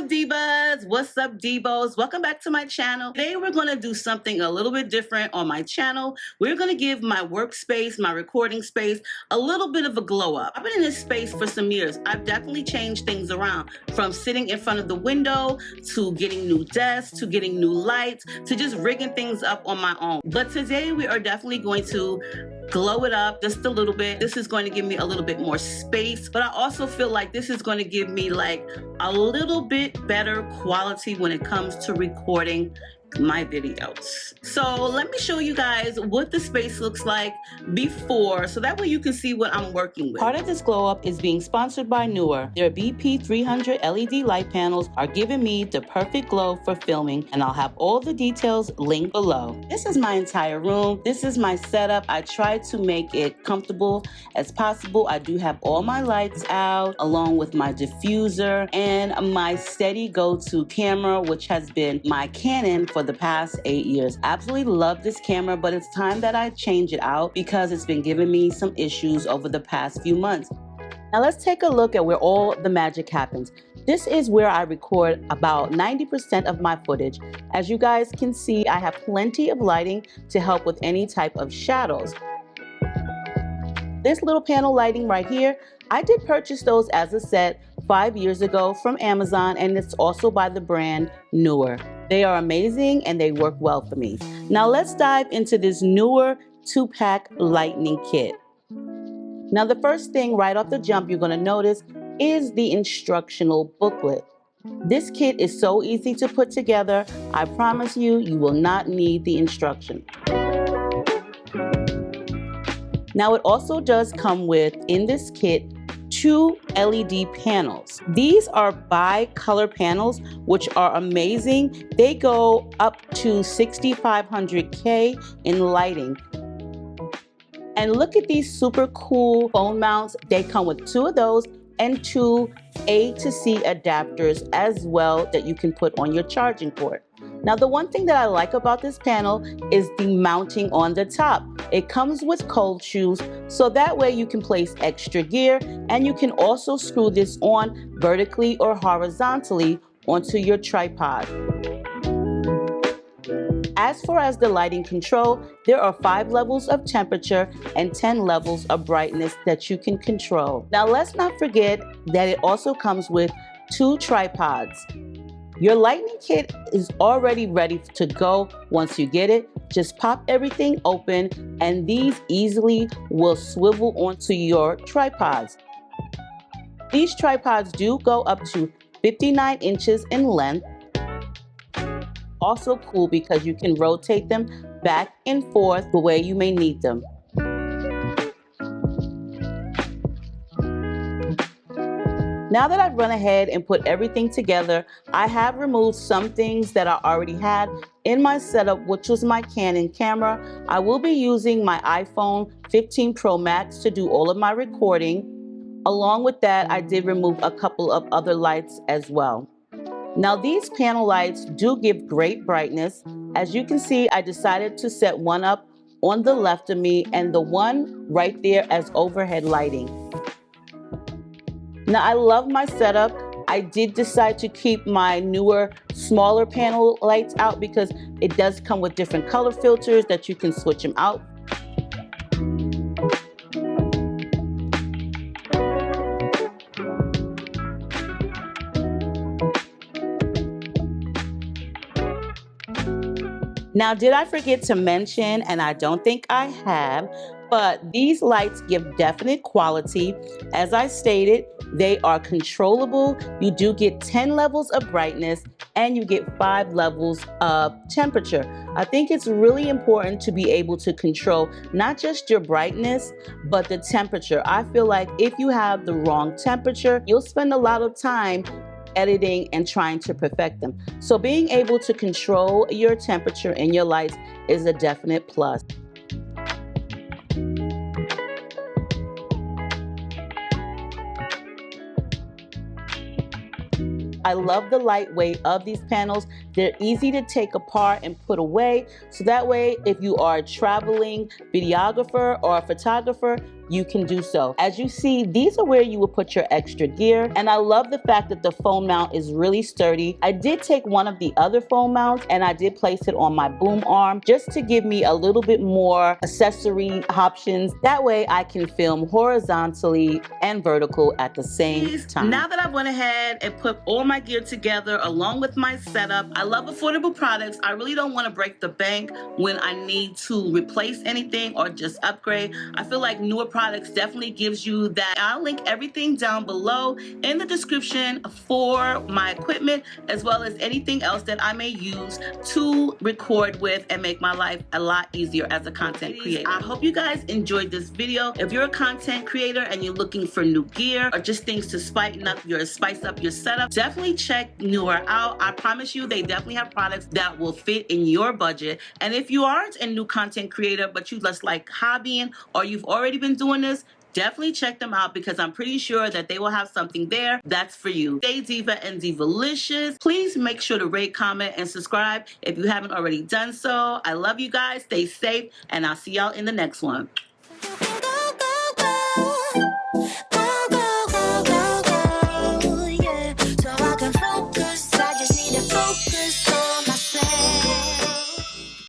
up, divas? What's up, divos? Welcome back to my channel. Today we're going to do something a little bit different on my channel. We're going to give my workspace, my recording space, a little bit of a glow up. I've been in this space for some years. I've definitely changed things around, from sitting in front of the window to getting new desks to getting new lights to just rigging things up on my own. But today we are definitely going to glow it up just a little bit. This is going to give me a little bit more space, but I also feel like this is going to give me like a little bit better quality when it comes to recording my videos. So let me show you guys what the space looks like before, so that way you can see what I'm working with. Part of this glow up is being sponsored by Neewer. Their BP300 LED light panels are giving me the perfect glow for filming, and I'll have all the details linked below. This is my entire room. This is my setup. I try to make it comfortable as possible. I do have all my lights out, along with my diffuser and my steady go-to camera, which has been my Canon for the past 8 years. Absolutely love this camera, but it's time that I change it out because it's been giving me some issues over the past few months. Now let's take a look at where all the magic happens. This is where I record about 90% of my footage. As you guys can see, I have plenty of lighting to help with any type of shadows. This little panel lighting right here, I did purchase those as a set 5 years ago from Amazon, and it's also by the brand Neewer. They are amazing and they work well for me. Now let's dive into this Neewer 2-pack lightning kit. Now the first thing right off the jump you're going to notice is the instructional booklet. This kit is so easy to put together. I promise you, you will not need the instruction. Now it also does come with, in this kit, 2 LED panels. These are bi-color panels, which are amazing. They go up to 6500K in lighting. And look at these super cool phone mounts. They come with 2 of those and 2 A to C adapters as well that you can put on your charging port. Now the one thing that I like about this panel is the mounting on the top. It comes with cold shoes, so that way you can place extra gear, and you can also screw this on vertically or horizontally onto your tripod. As far as the lighting control, there are 5 levels of temperature and 10 levels of brightness that you can control. Now let's not forget that it also comes with 2 tripods. Your lightning kit is already ready to go once you get it. Just pop everything open and these easily will swivel onto your tripods. These tripods do go up to 59 inches in length. Also cool because you can rotate them back and forth the way you may need them. Now that I've run ahead and put everything together, I have removed some things that I already had in my setup, which was my Canon camera. I will be using my iPhone 15 Pro Max to do all of my recording. Along with that, I did remove a couple of other lights as well. Now these panel lights do give great brightness. As you can see, I decided to set one up on the left of me and the one right there as overhead lighting. Now I love my setup. I did decide to keep my Neewer smaller panel lights out because it does come with different color filters that you can switch them out. Now, did I forget to mention, and I don't think I have, but these lights give definite quality. As I stated, they are controllable. You do get 10 levels of brightness and you get 5 levels of temperature. I think it's really important to be able to control not just your brightness, but the temperature. I feel like if you have the wrong temperature, you'll spend a lot of time editing and trying to perfect them. So being able to control your temperature in your lights is a definite plus. I love the lightweight of these panels. They're easy to take apart and put away. So that way, if you are a traveling videographer or a photographer, you can do so. As you see, these are where you will put your extra gear, and I love the fact that the phone mount is really sturdy. I did take one of the other phone mounts and I did place it on my boom arm just to give me a little bit more accessory options. That way I can film horizontally and vertical at the same time. Now that I've went ahead and put all my gear together along with my setup, I love affordable products. I really don't want to break the bank when I need to replace anything or just upgrade. I feel like Neewer products definitely gives you that. I'll link everything down below in the description for my equipment, as well as anything else that I may use to record with and make my life a lot easier as a content creator. I hope you guys enjoyed this video. If you're a content creator and you're looking for new gear or just things to spice up your setup, definitely check Neewer out. I promise you, they definitely have products that will fit in your budget. And if you aren't a new content creator, but you just like hobbying or you've already been doing this, definitely check them out because I'm pretty sure that they will have something there that's for you. Stay diva and divalicious. Please make sure to rate, comment, and subscribe if you haven't already done so. I love you guys. Stay safe, and I'll see y'all in the next one.